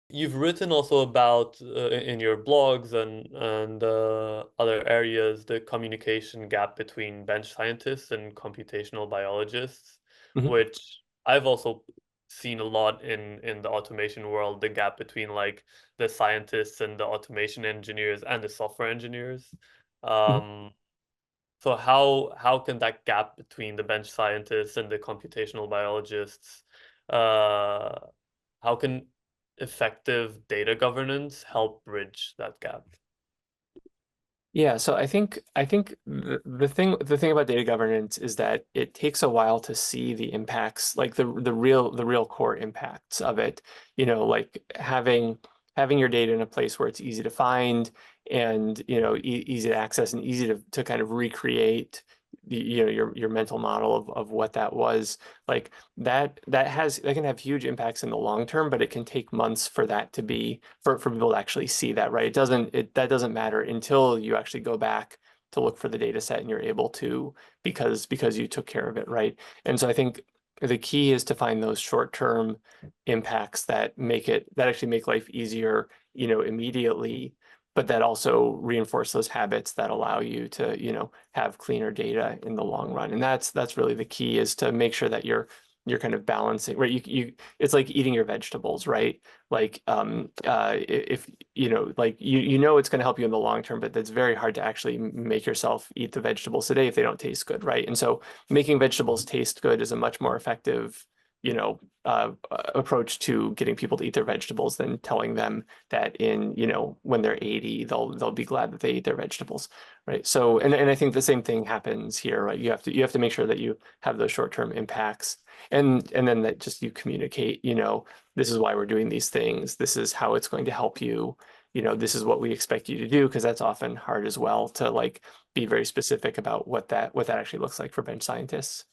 you've written also about in your blogs and other areas the communication gap between bench scientists and computational biologists, Mhm. which I've also seen a lot in the automation world, the gap between like the scientists and the automation engineers and the software engineers. Mhm. Um, so how can that gap between the bench scientists and the computational biologists, uh, how can effective data governance help bridge that gap? Yeah, so I think the thing about data governance is that it takes a while to see the impacts, like the real core impacts of it. Like having your data in a place where it's easy to find and easy to access and easy to kind of recreate your mental model of what that was. Like that can have huge impacts in the long term, but it can take months for that to be for people to actually see that, right? That doesn't matter until you actually go back to look for the data set and you're able to because you took care of it, right? And so I think the key is to find those short-term impacts that actually make life easier, immediately, but that also reinforce those habits that allow you to, have cleaner data in the long run. And that's really the key, is to make sure that you're kind of balancing, right? It's like eating your vegetables, right? Like if like it's going to help you in the long term, but that's very hard to actually make yourself eat the vegetables today if they don't taste good, right? And so making vegetables taste good is a much more effective approach to getting people to eat their vegetables than telling them that when they're 80 they'll be glad that they eat their vegetables, right? So and I think the same thing happens here, right? You have to make sure that you have those short-term impacts, and then that just you communicate, this is why we're doing these things, this is how it's going to help you, this is what we expect you to do, because that's often hard as well to like be very specific about what that actually looks like for bench scientists.